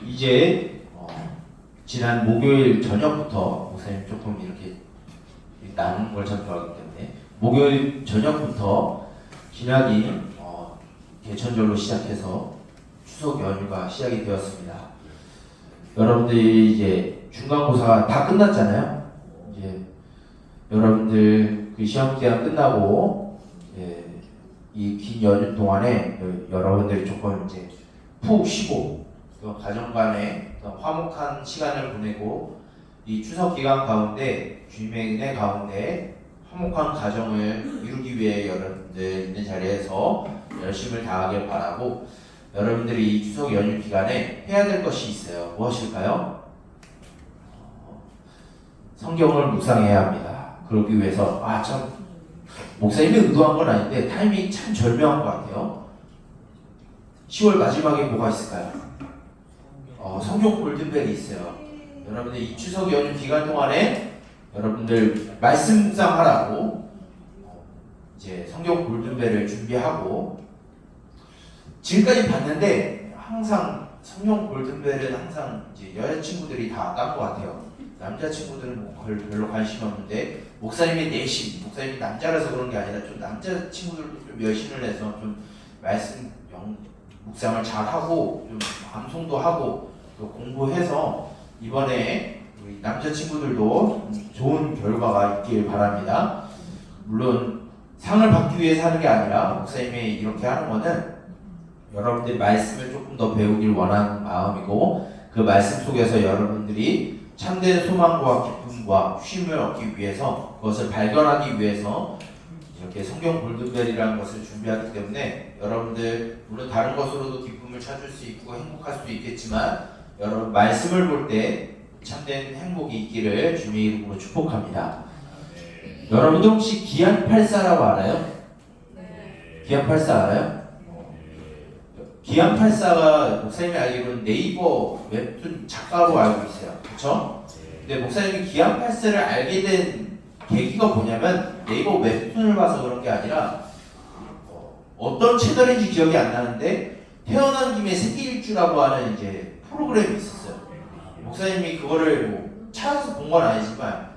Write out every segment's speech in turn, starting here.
이제 지난 목요일 저녁부터 목사님 조금 이렇게 나누는 걸 참 좋아하기 때문에 목요일 저녁부터 신학이 개천절로 시작해서 추석 연휴가 시작이 되었습니다. 여러분들이 이제 중간고사가 다 끝났잖아요. 이제 여러분들 그 시험 기간 끝나고 이 긴 연휴 동안에 여러분들이 조금 이제 푹 쉬고 또 가정 간에 화목한 시간을 보내고 이 추석 기간 가운데 주님의 은혜 가운데 화목한 가정을 이루기 위해 여러분들 있는 자리에서 열심을 다하길 바라고, 여러분들이 이 추석 연휴 기간에 해야 될 것이 있어요. 무엇일까요? 성경을 묵상해야 합니다. 그러기 위해서 참 목사님이 의도한 건 아닌데 타이밍이 참 절묘한 것 같아요. 10월 마지막에 뭐가 있을까요? 성경 골든벨이 있어요. 여러분들 이 추석 연휴 기간 동안에 여러분들 말씀 묵상하라고 이제 성경 골든벨을 준비하고, 지금까지 봤는데 항상 성경 골든벨은 항상 이제 여자친구들이 다 딴 것 같아요. 남자친구들은 뭐 별로 관심이 없는데 목사님의 내심, 목사님이 남자라서 그런 게 아니라 좀 남자친구들도 좀 열심을 해서 좀 말씀 묵상을 잘 하고 좀 방송도 하고 또 공부해서 이번에 우리 남자친구들도 좋은 결과가 있길 바랍니다. 물론 상을 받기 위해서 하는 게 아니라 목사님이 이렇게 하는 거는 여러분들이 말씀을 조금 더 배우길 원하는 마음이고, 그 말씀 속에서 여러분들이 참된 소망과 기쁨과 쉼을 얻기 위해서, 그것을 발견하기 위해서 이렇게 성경 골든벨이라는 것을 준비하기 때문에 여러분들 물론 다른 것으로도 기쁨을 찾을 수 있고 행복할 수도 있겠지만 여러분 말씀을 볼 때 참된 행복이 있기를 주님의 이름으로 축복합니다. 여러분들 혹시 기안84라고 알아요? 기안84 알아요? 기안84가 목사님이 알기로는 네이버 웹툰 작가로 알고 있어요. 그렇죠? 근데 목사님이 기안84를 알게 된 계기가 뭐냐면 네이버 웹툰을 봐서 그런 게 아니라 어떤 채널인지 기억이 안 나는데 태어난 김에 세계일주라고 하는 이제 프로그램이 있었어요. 목사님이 그거를 뭐 찾아서 본 건 아니지만,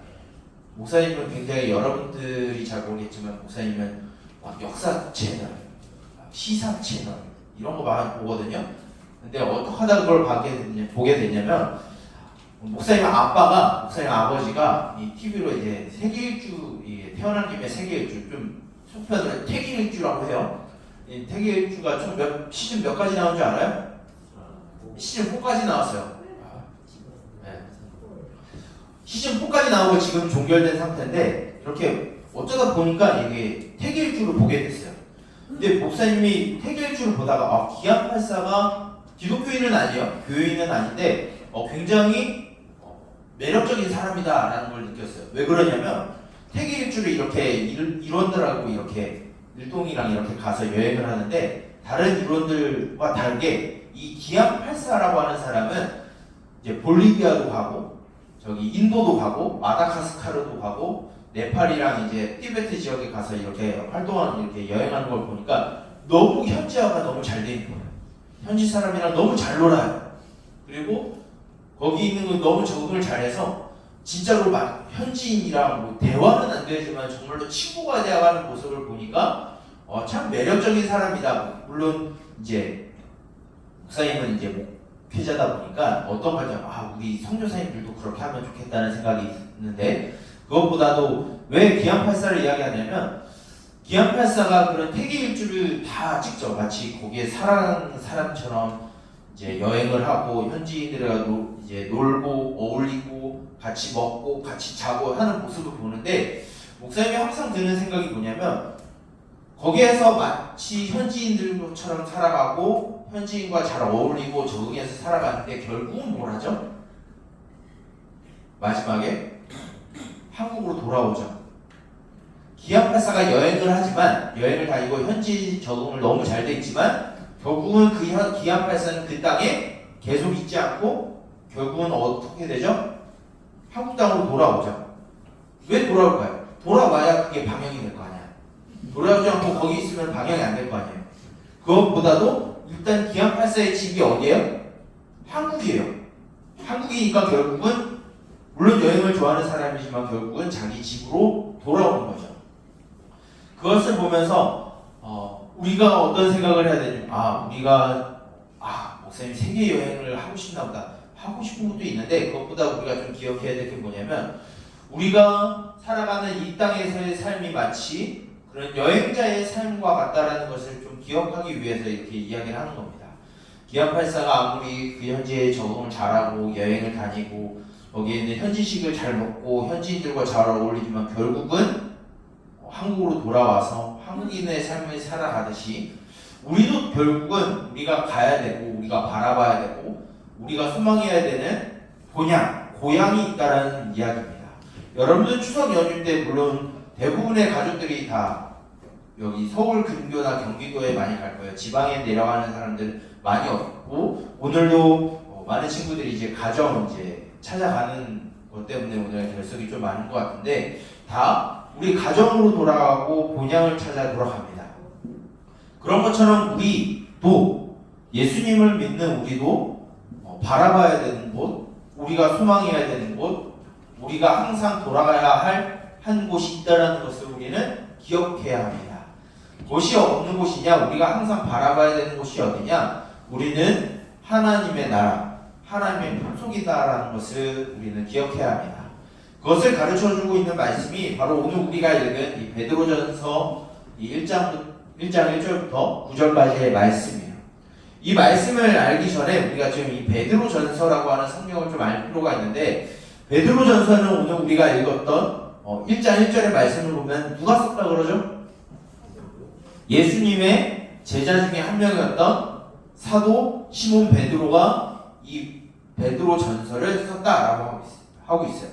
목사님은 굉장히 여러분들이 잘 모르겠지만 목사님은 막 역사 채널, 시사 채널 이런 거 많이 보거든요. 근데 어떻게 하다 그걸 보게 되냐면 목사님 아버지가 이 TV로 이제 세계일주, 태어난 김에 세계일주, 좀 속편으로 태기일주라고 해요. 이 태기일주가 총 시즌 몇 가지 나온 줄 알아요? 시즌 4까지 나왔어요. 시즌 4까지 나오고 지금 종결된 상태인데, 이렇게 어쩌다 보니까 이게 태기일주를 보게 됐어요. 근데 목사님이 태기일주를 보다가 기안84가 기독교인은 아니에요. 교인은 아닌데 굉장히 매력적인 사람이다라는 걸 느꼈어요. 왜 그러냐면 태기일주를 이렇게 일원들하고 이렇게 일동이랑 이렇게 가서 여행을 하는데, 다른 일원들과 다르게 이 기안84라고 하는 사람은 이제 볼리비아도 가고 저기 인도도 가고 마다가스카르도 가고 네팔이랑 이제 티베트 지역에 가서 이렇게 활동하는, 이렇게 여행하는 걸 보니까 너무 현지화가 너무 잘 돼 있는 거예요. 현지 사람이랑 너무 잘 놀아요. 그리고 거기 있는 거 너무 적응을 잘해서 진짜로 막 현지인이랑 뭐 대화는 안 되지만 정말로 친구가 되어가는 모습을 보니까 참 매력적인 사람이다. 물론 이제 목사님은 이제 목회자다 보니까 어떤 가정, 우리 선교사님들도 그렇게 하면 좋겠다는 생각이 있는데, 그것보다도 왜 기안84를 이야기하냐면 기안84가 그런 태기일주를 다 찍죠. 마치 거기에 살아가는 사람처럼 이제 여행을 하고 현지인들과 이제 놀고 어울리고 같이 먹고 같이 자고 하는 모습을 보는데, 목사님이 항상 드는 생각이 뭐냐면 거기에서 마치 현지인들처럼 살아가고 현지인과 잘 어울리고 적응해서 살아가는데 결국은 뭘 하죠? 마지막에 한국으로 돌아오죠. 기안84가 여행을 하지만, 여행을 다니고 현지 적응을 너무 잘 돼 있지만 결국은 그 기안84는 그 땅에 계속 있지 않고 결국은 어떻게 되죠? 한국 땅으로 돌아오죠. 왜 돌아올까요? 돌아와야 그게 방영이 될 거 아니야. 돌아오지 않고 거기 있으면 방영이 안 될 거 아니에요. 그것보다도 일단 기안84의 집이 어디예요? 한국이에요. 한국이니까 결국은 물론 여행을 좋아하는 사람이지만 결국은 자기 집으로 돌아오는 거죠. 그것을 보면서 우리가 어떤 생각을 해야 되냐? 우리가 목사님 세계 여행을 하고 싶나 보다. 하고 싶은 것도 있는데 그것보다 우리가 좀 기억해야 될 게 뭐냐면 우리가 살아가는 이 땅에서의 삶이 마치 그런 여행자의 삶과 같다라는 것을 좀 기억하기 위해서 이렇게 이야기를 하는 겁니다. 기안84가 아무리 그 현지에 적응을 잘하고 여행을 다니고 거기에 있는 현지식을 잘 먹고 현지인들과 잘 어울리지만 결국은 한국으로 돌아와서 한국인의 삶을 살아가듯이 우리도 결국은 우리가 가야 되고 우리가 바라봐야 되고 우리가 소망해야 되는 고향이 있다라는 이야기입니다. 여러분들 추석 연휴 때 물론 대부분의 가족들이 다 여기 서울 근교나 경기도에 많이 갈 거예요. 지방에 내려가는 사람들 많이 없고 오늘도 많은 친구들이 이제 가정 이제 찾아가는 것 때문에 오늘 결석이 좀 많은 것 같은데 다 우리 가정으로 돌아가고 본향을 찾아 돌아갑니다. 그런 것처럼 우리도 예수님을 믿는 우리도 바라봐야 되는 곳, 우리가 소망해야 되는 곳, 우리가 항상 돌아가야 할 한 곳이 있다는 것을 우리는 기억해야 합니다. 곳이 어느 곳이냐? 우리가 항상 바라봐야 되는 곳이 어디냐? 우리는 하나님의 나라, 하나님의 풍속이다라는 것을 우리는 기억해야 합니다. 그것을 가르쳐주고 있는 말씀이 바로 오늘 우리가 읽은 이 베드로전서 1장 1절부터 9절까지의 말씀이에요. 이 말씀을 알기 전에 우리가 지금 이 베드로전서라고 하는 성경을 좀 알 필요가 있는데 베드로전서는 오늘 우리가 읽었던 1장 1절의 말씀을 보면 누가 썼다 그러죠? 예수님의 제자 중에 한 명이었던 사도 시몬 베드로가 이 베드로전서를 썼다라고 하고 있어요.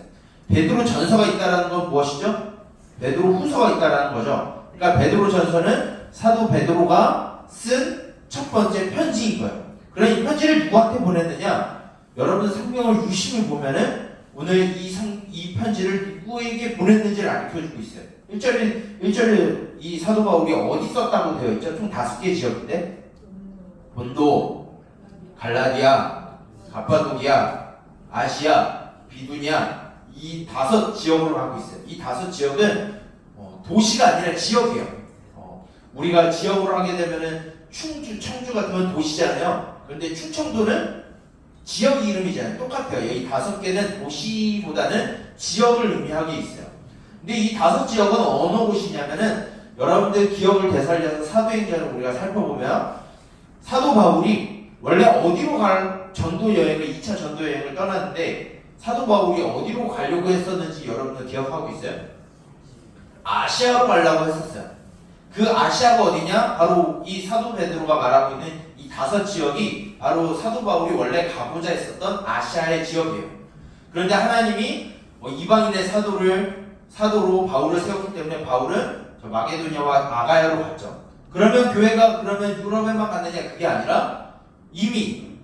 베드로전서가 있다라는 건 무엇이죠? 베드로 후서가 있다라는 거죠. 그러니까 베드로전서는 사도 베드로가 쓴 첫 번째 편지인 거예요. 그럼 이 편지를 누구한테 보냈느냐? 여러분 성경을 유심히 보면은 오늘 이 편지를 누구에게 보냈는지를 알려주고 있어요. 1절에 이 사도 바울이 어디 썼다고 되어 있죠? 총 5개 지역인데 본도, 갈라디아, 갑바도기아, 아시아, 비두냐 이 5 지역으로 하고 있어요. 이 5 지역은 도시가 아니라 지역이에요. 우리가 지역으로 하게 되면은 충주, 청주 같으면 도시잖아요. 그런데 충청도는 지역 이름이잖아요. 똑같아요. 이 5개는 도시보다는 지역을 의미하게 있어요. 근데 이 5 지역은 어느 곳이냐면은 여러분들 기억을 되살려서 사도행전을 우리가 살펴보면 사도 바울이 원래 어디로 갈 전도 여행을 2차 전도 여행을 떠났는데 사도 바울이 어디로 가려고 했었는지 여러분들 기억하고 있어요? 아시아로 가려고 했었어요. 그 아시아가 어디냐? 바로 이 사도 베드로가 말하고 있는 이 5 지역이 바로 사도 바울이 원래 가고자 했었던 아시아의 지역이에요. 그런데 하나님이 이방인의 사도로 바울을 세웠기 때문에 바울은 저 마게도냐와 아가야로 갔죠. 그러면 교회가 유럽에만 갔느냐? 그게 아니라 이미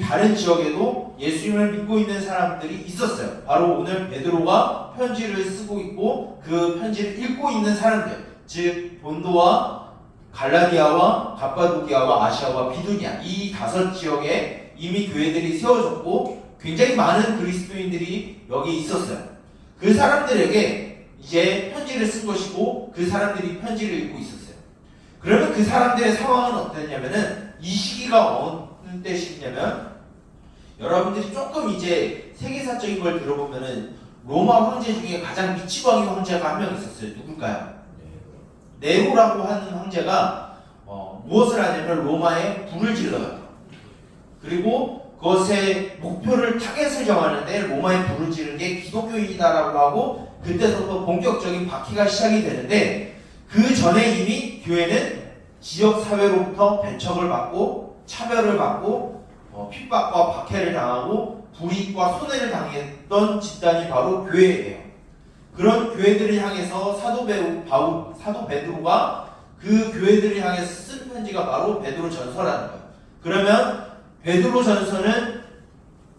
다른 지역에도 예수님을 믿고 있는 사람들이 있었어요. 바로 오늘 베드로가 편지를 쓰고 있고 그 편지를 읽고 있는 사람들, 즉 본도와 갈라디아와 갑바도기아와 아시아와 비두니아 이 5 지역에 이미 교회들이 세워졌고 굉장히 많은 그리스도인들이 여기 있었어요. 그 사람들에게 이제 편지를 쓴 것이고 그 사람들이 편지를 읽고 있었어요. 그러면 그 사람들의 상황은 어땠냐면은 이 시기가 어느 때 시기냐면 여러분들이 조금 이제 세계사적인 걸 들어보면은 로마 황제 중에 가장 미치광이 황제가 한 명 있었어요. 누굴까요? 네로라고 하는 황제가 무엇을 하냐면 로마에 불을 질러요. 그리고 그것의 목표를 타겟을 정하는데 로마에 불을 지르는 게 기독교인이다라고 하고 그때서부터 본격적인 박해가 시작이 되는데 그 전에 이미 교회는 지역사회로부터 배척을 받고 차별을 받고 핍박과 박해를 당하고 불이익과 손해를 당했던 집단이 바로 교회예요. 그런 교회들을 향해서 사도 베드로가 그 교회들을 향해서 쓴 편지가 바로 베드로전서라는 거예요. 그러면 베드로전서는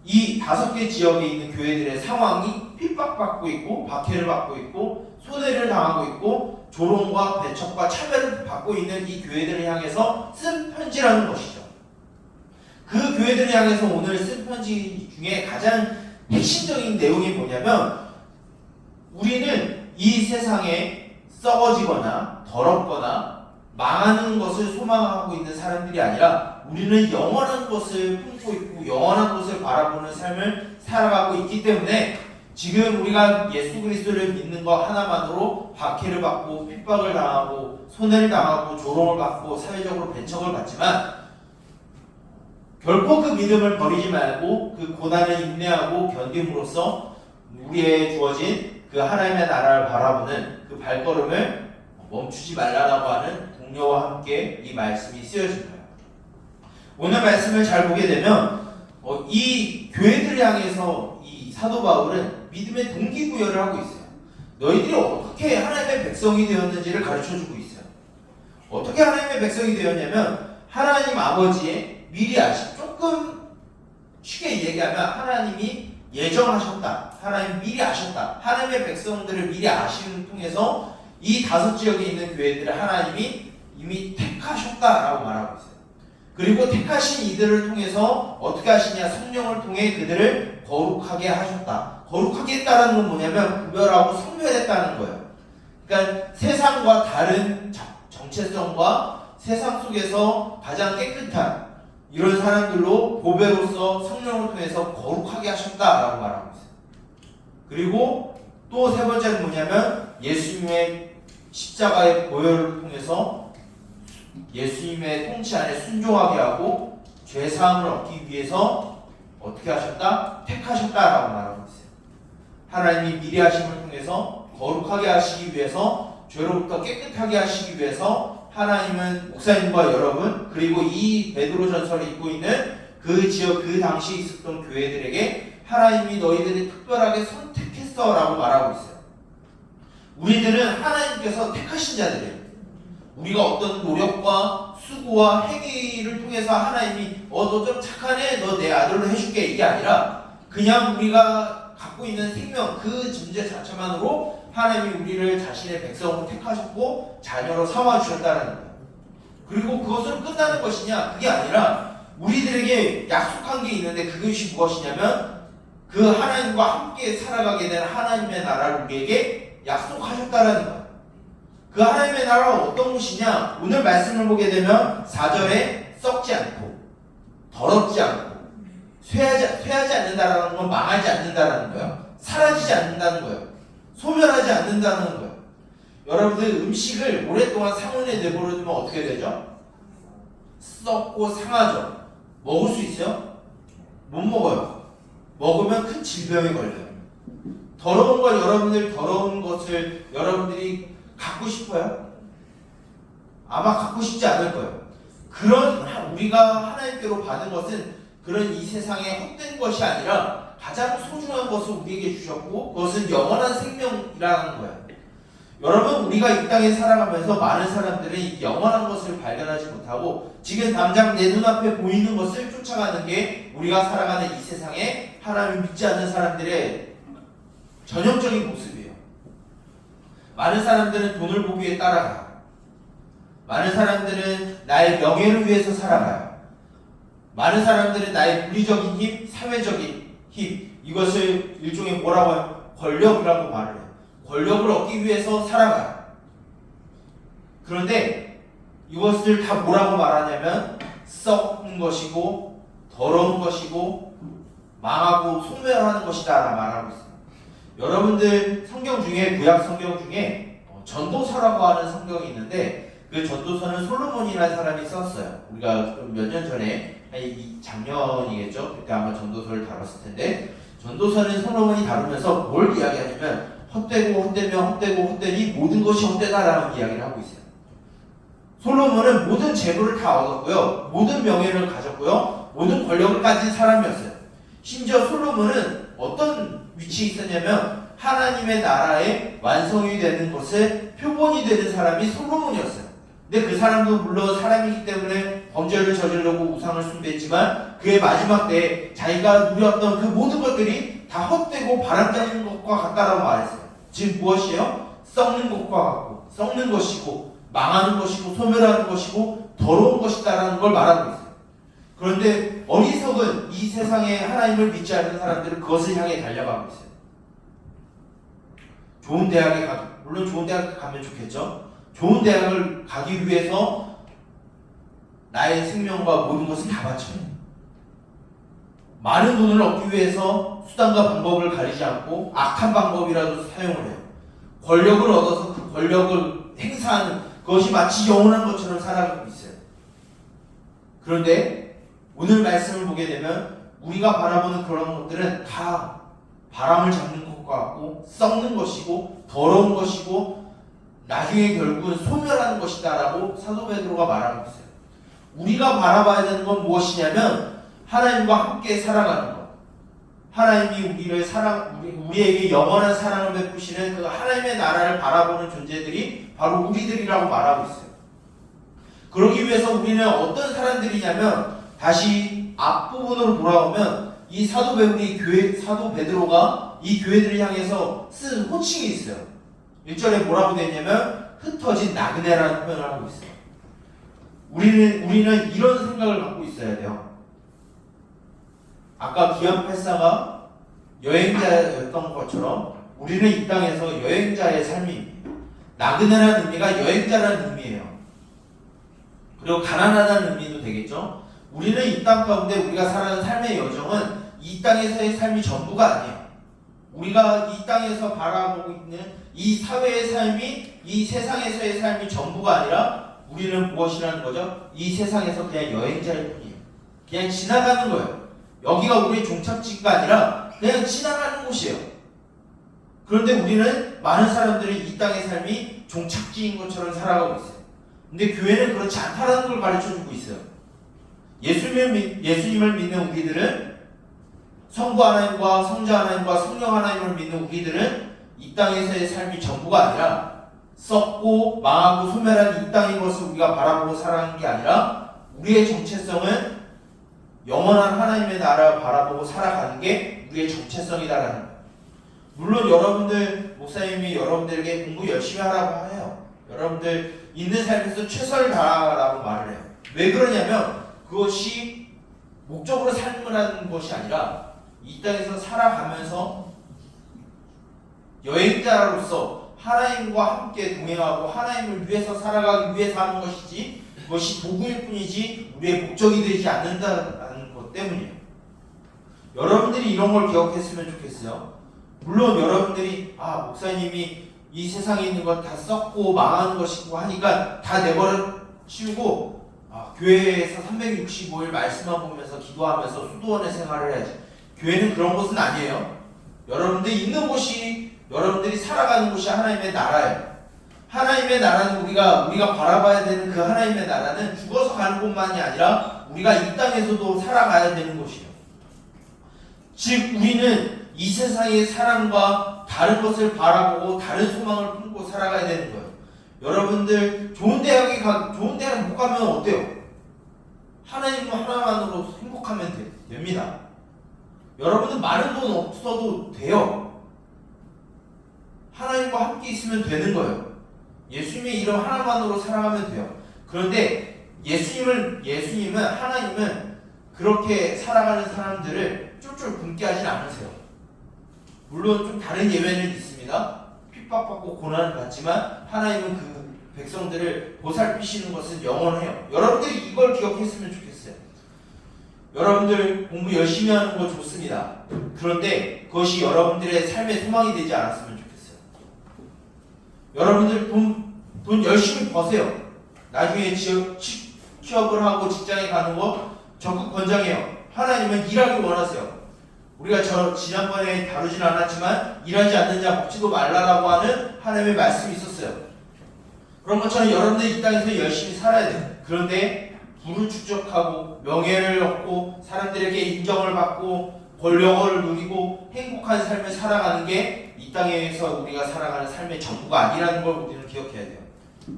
이 5개 지역에 있는 교회들의 상황이 핍박받고 있고 박해를 받고 있고 손해를 당하고 있고 조롱과 배척과 차별을 받고 있는 이 교회들을 향해서 쓴 편지라는 것이죠. 그 교회들을 향해서 오늘 쓴 편지 중에 가장 핵심적인 내용이 뭐냐면 우리는 이 세상에 썩어지거나 더럽거나 망하는 것을 소망하고 있는 사람들이 아니라 우리는 영원한 것을 품고 있고 영원한 것을 바라보는 삶을 살아가고 있기 때문에 지금 우리가 예수 그리스도를 믿는 것 하나만으로 박해를 받고 핍박을 당하고 손해를 당하고 조롱을 받고 사회적으로 배척을 받지만 결코 그 믿음을 버리지 말고 그 고난을 인내하고 견딤으로써 우리의 주어진 그 하나님의 나라를 바라보는 그 발걸음을 멈추지 말라라고 하는 동료와 함께 이 말씀이 쓰여진 거예요. 오늘 말씀을 잘 보게 되면 이 교회들을 향해서 이 사도 바울은 믿음의 동기부여를 하고 있어요. 너희들이 어떻게 하나님의 백성이 되었는지를 가르쳐주고 있어요. 어떻게 하나님의 백성이 되었냐면 하나님 아버지의 미리 조금 쉽게 얘기하면 하나님이 예정하셨다. 하나님 미리 아셨다. 하나님의 백성들을 미리 아심을 통해서 이 5 지역에 있는 교회들을 하나님이 이미 택하셨다라고 말하고 있어요. 그리고 택하신 이들을 통해서 어떻게 하시냐? 성령을 통해 그들을 거룩하게 하셨다. 거룩하게 했다는 건 뭐냐면 구별하고 성별했다는 거예요. 그러니까 세상과 다른 정체성과 세상 속에서 가장 깨끗한 이런 사람들로 보배로서 성령을 통해서 거룩하게 하셨다라고 말하고 있어요. 그리고 또 세 번째는 뭐냐면 예수님의 십자가의 보혈을 통해서 예수님의 통치 안에 순종하게 하고 죄사함을 얻기 위해서 어떻게 하셨다? 택하셨다라고 말하고 있어요. 하나님이 미리 하심을 통해서 거룩하게 하시기 위해서 죄로부터 깨끗하게 하시기 위해서 하나님은 목사님과 여러분 그리고 이 베드로전서를 읽고 있는 그 지역 그 당시에 있었던 교회들에게 하나님이 너희들을 특별하게 선택했어 라고 말하고 있어요. 우리들은 하나님께서 택하신 자들이에요. 우리가 어떤 노력과 수고와 행위를 통해서 하나님이 너 좀 착하네 너 내 아들로 해줄게 이게 아니라 그냥 우리가 갖고 있는 생명 그 존재 자체만으로 하나님이 우리를 자신의 백성으로 택하셨고 자녀로 삼아주셨다는 거예요. 그리고 그것으로 끝나는 것이냐? 그게 아니라 우리들에게 약속한 게 있는데 그것이 무엇이냐면 그 하나님과 함께 살아가게 된 하나님의 나라를 우리에게 약속하셨다는 거예요. 그 하나님의 나라가 어떤 곳이냐? 오늘 말씀을 보게 되면 4절에 썩지 않고 더럽지 않고 쇠하지 않는다라는 건 망하지 않는다라는 거예요. 사라지지 않는다는 거예요. 소멸하지 않는다는 거예요. 여러분들 음식을 오랫동안 상온에 내버려두면 어떻게 되죠? 썩고 상하죠. 먹을 수 있어요? 못 먹어요. 먹으면 큰 질병에 걸려요. 더러운 걸 더러운 것을 여러분들이 갖고 싶어요? 아마 갖고 싶지 않을 거예요. 그런 우리가 하나님께로 받은 것은 그런 이 세상에 헛된 것이 아니라 가장 소중한 것을 우리에게 주셨고 그것은 영원한 생명이라는 거예요. 여러분 우리가 이 땅에 살아가면서 많은 사람들은 영원한 것을 발견하지 못하고 지금 당장 내 눈앞에 보이는 것을 쫓아가는 게 우리가 살아가는 이 세상에 하나님을 믿지 않는 사람들의 전형적인 모습이에요. 많은 사람들은 돈을 보기 위해 따라가요. 많은 사람들은 나의 명예를 위해서 살아가요. 많은 사람들은 나의 물리적인 힘, 사회적인 힘 이것을 일종의 뭐라고 해요? 권력이라고 말을 해요. 권력을 얻기 위해서 살아가요. 그런데 이것을 다 뭐라고 말하냐면 썩은 것이고 더러운 것이고 망하고 소멸하는 것이다 라고 말하고 있어요. 여러분들 성경 중에 구약 성경 중에 전도서라고 하는 성경이 있는데 그 전도서는 솔로몬이라는 사람이 썼어요. 우리가 몇 년 전에 작년이겠죠? 그때 아마 전도서를 다뤘을 텐데 전도서는 솔로몬이 다루면서 뭘 이야기하냐면 헛되고 헛되며 헛되고 헛되니 모든 것이 헛되다라는 이야기를 하고 있어요. 솔로몬은 모든 재물을 다 얻었고요. 모든 명예를 가졌고요. 모든 권력을 가진 사람이었어요. 심지어 솔로몬은 어떤 위치에 있었냐면 하나님의 나라의 완성이 되는 것에 표본이 되는 사람이 솔로몬이었어요. 근데 그 사람도 물론 사람이기 때문에 범죄를 저지르고 우상을 숭배했지만 그의 마지막 때에 자기가 누렸던 그 모든 것들이 다 헛되고 바람잡는 것과 같다라고 말했어요. 즉 무엇이에요? 썩는 것과 같고 썩는 것이고 망하는 것이고 소멸하는 것이고 더러운 것이다라는 걸 말하고 있어요. 그런데 어리석은 이 세상에 하나님을 믿지 않는 사람들은 그것을 향해 달려가고 있어요. 좋은 대학에 물론 좋은 대학 가면 좋겠죠. 좋은 대학을 가기 위해서 나의 생명과 모든 것을 다 바쳐요. 많은 돈을 얻기 위해서 수단과 방법을 가리지 않고 악한 방법이라도 사용을 해요. 권력을 얻어서 그 권력을 행사하는 그것이 마치 영원한 것처럼 살아가고 있어요. 그런데 오늘 말씀을 보게 되면 우리가 바라보는 그런 것들은 다 바람을 잡는 것 같고 썩는 것이고 더러운 것이고 나중에 결국은 소멸하는 것이다 라고 사도 베드로가 말하고 있어요. 우리가 바라봐야 되는 건 무엇이냐면 하나님과 함께 살아가는 것. 하나님이 우리에게 영원한 사랑을 베푸시는 그 하나님의 나라를 바라보는 존재들이 바로 우리들이라고 말하고 있어요. 그러기 위해서 우리는 어떤 사람들이냐면 다시 앞부분으로 돌아오면 이 사도 베드로가 이 교회들을 향해서 쓴 호칭이 있어요. 1절에 뭐라고 되어 있냐면 흩어진 나그네라는 표현을 하고 있어요. 우리는 이런 생각을 갖고 있어야 돼요. 아까 기안 84가 여행자였던 것처럼 우리는 이 땅에서 여행자의 삶입니다. 나그네라는 의미가 여행자라는 의미예요. 그리고 가난하다는 의미도 되겠죠. 우리는 이 땅 가운데 우리가 살아가는 삶의 여정은 이 땅에서의 삶이 전부가 아니에요. 우리가 이 땅에서 바라보고 있는 이 사회의 삶이 이 세상에서의 삶이 전부가 아니라 우리는 무엇이라는 거죠? 이 세상에서 그냥 여행자일 뿐이에요. 그냥 지나가는 거예요. 여기가 우리의 종착지가 아니라 그냥 지나가는 곳이에요. 그런데 우리는 많은 사람들이 이 땅의 삶이 종착지인 것처럼 살아가고 있어요. 근데 교회는 그렇지 않다는 걸 가르쳐주고 있어요. 예수님을 믿는 우리들은 성부 하나님과 성자 하나님과 성령 하나님을 믿는 우리들은 이 땅에서의 삶이 전부가 아니라 썩고 망하고 소멸한 이 땅의 것을 우리가 바라보고 살아가는 게 아니라 우리의 정체성은 영원한 하나님의 나라를 바라보고 살아가는 게 우리의 정체성이다라는 거예요. 물론 여러분들 목사님이 여러분들에게 공부 열심히 하라고 해요. 여러분들 있는 삶에서 최선을 다하라고 말을 해요. 왜 그러냐면 그것이 목적으로 삶을 하는 것이 아니라 이 땅에서 살아가면서 여행자로서 하나님과 함께 동행하고 하나님을 위해서 살아가기 위해서 하는 것이지 그것이 도구일 뿐이지 우리의 목적이 되지 않는다는 것 때문이에요. 여러분들이 이런 걸 기억했으면 좋겠어요. 물론 여러분들이 목사님이 이 세상에 있는 것 다 썩고 망하는 것이고 하니까 다 내버려 치우고 교회에서 365일 말씀만 보면서 기도하면서 수도원의 생활을 해야지. 교회는 그런 곳은 아니에요. 여러분들이 있는 곳이 여러분들이 살아가는 곳이 하나님의 나라예요. 하나님의 나라는 우리가 바라봐야 되는 그 하나님의 나라는 죽어서 가는 곳만이 아니라 우리가 이 땅에서도 살아가야 되는 곳이에요. 즉 우리는 이 세상의 사랑과 다른 것을 바라보고 다른 소망을 품고 살아가야 되는 거예요. 여러분들 좋은 대학 못 가면 어때요? 하나님 하나만으로 행복하면 됩니다. 여러분은 많은 돈 없어도 돼요. 하나님과 함께 있으면 되는 거예요. 예수님의 이름 하나만으로 살아가면 돼요. 그런데 하나님은 그렇게 살아가는 사람들을 쫄쫄 굶게 하진 않으세요. 물론 좀 다른 예외는 있습니다. 핍박받고 고난을 받지만 하나님은 그 백성들을 보살피시는 것은 영원해요. 여러분들이 이걸 기억했으면 좋겠어요. 여러분들 공부 열심히 하는 거 좋습니다. 그런데 그것이 여러분들의 삶의 소망이 되지 않았으면 좋겠어요. 여러분들 돈 열심히 버세요. 나중에 취업을 하고 직장에 가는 거 적극 권장해요. 하나님은 일하길 원하세요. 우리가 지난번에 다루진 않았지만 일하지 않는 자 먹지도 말라라고 하는 하나님의 말씀이 있었어요. 그런 것처럼 여러분들이 이 땅에서 열심히 살아야 돼요. 그런데 부를 축적하고 명예를 얻고 사람들에게 인정을 받고 권력을 누리고 행복한 삶을 살아가는 게 이 땅에서 우리가 살아가는 삶의 전부가 아니라는 걸 우리는 기억해야 돼요.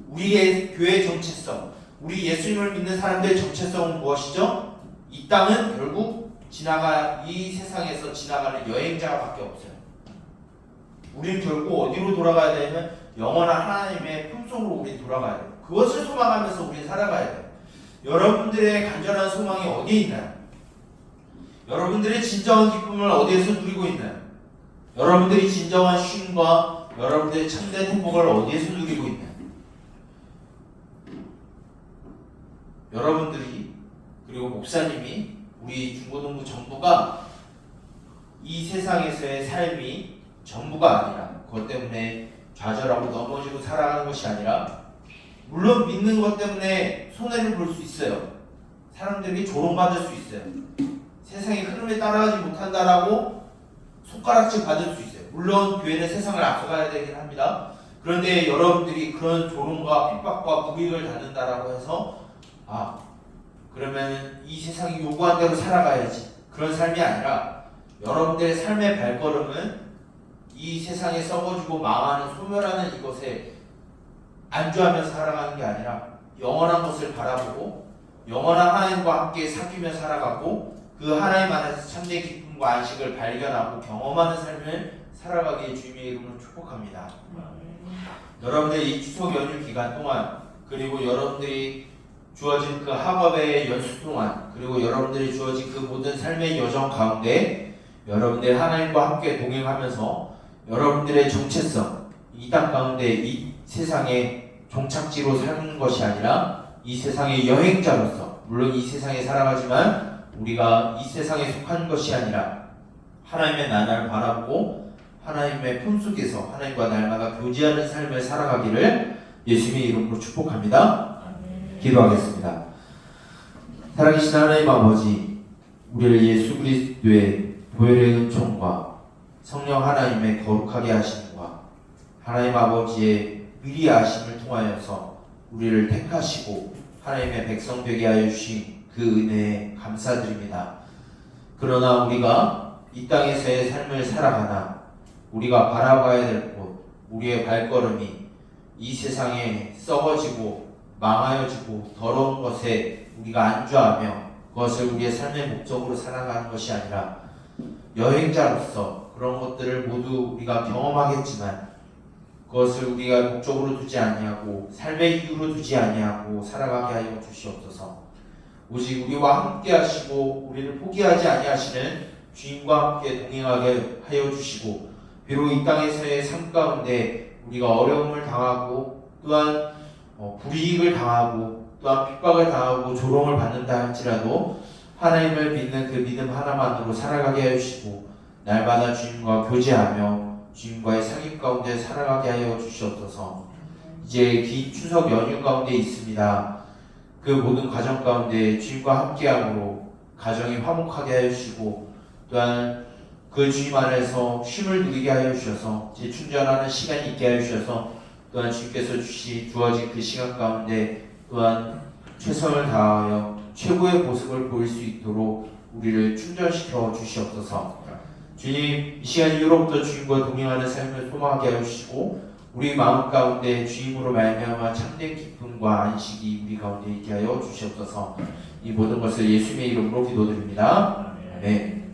우리의 교회의 정체성, 우리 예수님을 믿는 사람들의 정체성은 무엇이죠? 이 땅은 결국 이 세상에서 지나가는 여행자밖에 없어요. 우리는 결국 어디로 돌아가야 되냐면 영원한 하나님의 품속으로 우리 돌아가야 돼요. 그것을 소망하면서 우리 살아가야 돼요. 여러분들의 간절한 소망이 어디에 있나요? 여러분들의 진정한 기쁨을 어디에서 누리고 있나요? 여러분들이 진정한 쉼과 여러분들의 참된 행복을 어디에서 누리고 있나요? 여러분들이 그리고 목사님이 우리 중고등부 정부가 이 세상에서의 삶이 전부가 아니라 그것 때문에 좌절하고 넘어지고 살아가는 것이 아니라 물론 믿는 것 때문에 손해를 볼 수 있어요. 사람들이 조롱받을 수 있어요. 세상의 흐름에 따라가지 못한다라고 손가락질 받을 수 있어요. 물론 교회는 세상을 앞서가야 되긴 합니다. 그런데 여러분들이 그런 조롱과 핍박과 불이익을 받는다라고 해서 그러면 이 세상이 요구한 대로 살아가야지, 그런 삶이 아니라 여러분들의 삶의 발걸음은 이 세상에 썩어지고 망하는 소멸하는 이것에 안주하며 살아가는 게 아니라 영원한 것을 바라보고 영원한 하나님과 함께 사귀며 살아가고 그 하나님 안에서 참된 기쁨과 안식을 발견하고 경험하는 삶을 살아가기에 주님의 이름으로 축복합니다. 여러분들이 이 추석 연휴 기간 동안 그리고 여러분들이 주어진 그 학업의 연수 동안 그리고 여러분들이 주어진 그 모든 삶의 여정 가운데 여러분들 하나님과 함께 동행하면서 여러분들의 정체성, 이 땅 가운데 이 세상의 종착지로 사는 것이 아니라 이 세상의 여행자로서, 물론 이 세상에 살아가지만 우리가 이 세상에 속한 것이 아니라 하나님의 나라를 바라보고 하나님의 품 속에서 하나님과 날마다 교제하는 삶을 살아가기를 예수님의 이름으로 축복합니다. 기도하겠습니다. 살아계신 하나님 아버지, 우리를 예수 그리스도의 보혈의 은총과 성령 하나님의 거룩하게 하심과 하나님 아버지의 미리 아심을 통하여서 우리를 택하시고 하나님의 백성 되게 하여 주신 그 은혜에 감사드립니다. 그러나 우리가 이 땅에서의 삶을 살아가나 우리가 바라봐야 될 곳, 우리의 발걸음이 이 세상에 썩어지고 망하여지고 더러운 것에 우리가 안주하며 그것을 우리의 삶의 목적으로 살아가는 것이 아니라 여행자로서 그런 것들을 모두 우리가 경험하겠지만 그것을 우리가 목적으로 두지 아니하고 삶의 이유로 두지 아니하고 살아가게 하여 주시옵소서. 오직 우리와 함께 하시고 우리를 포기하지 아니하시는 주님과 함께 동행하게 하여 주시고 비록 이 땅에서의 삶 가운데 우리가 어려움을 당하고 또한 불이익을 당하고 또한 핍박을 당하고 조롱을 받는다 할지라도 하나님을 믿는 그 믿음 하나만으로 살아가게 하여 주시고 날마다 주님과 교제하며 주님과의 사귐 가운데 살아가게 하여 주시옵소서. 이제 긴 추석 연휴 가운데 있습니다. 그 모든 가정 가운데 주님과 함께함으로 가정이 화목하게 하여 주시고 또한 그 주님 안에서 쉼을 누리게 하여 주셔서 재충전하는 시간이 있게 하여 주셔서 또한 주님께서 주어진 그 시간 가운데 또한 최선을 다하여 최고의 모습을 보일 수 있도록 우리를 충전시켜 주시옵소서. 주님, 이 시간 이후로부터 주님과 동행하는 삶을 소망하게 하여 주시고 우리 마음 가운데 주님으로 말미암아 참된 기쁨과 안식이 우리 가운데 있게 하여 주시옵소서. 이 모든 것을 예수님의 이름으로 기도드립니다. 아멘.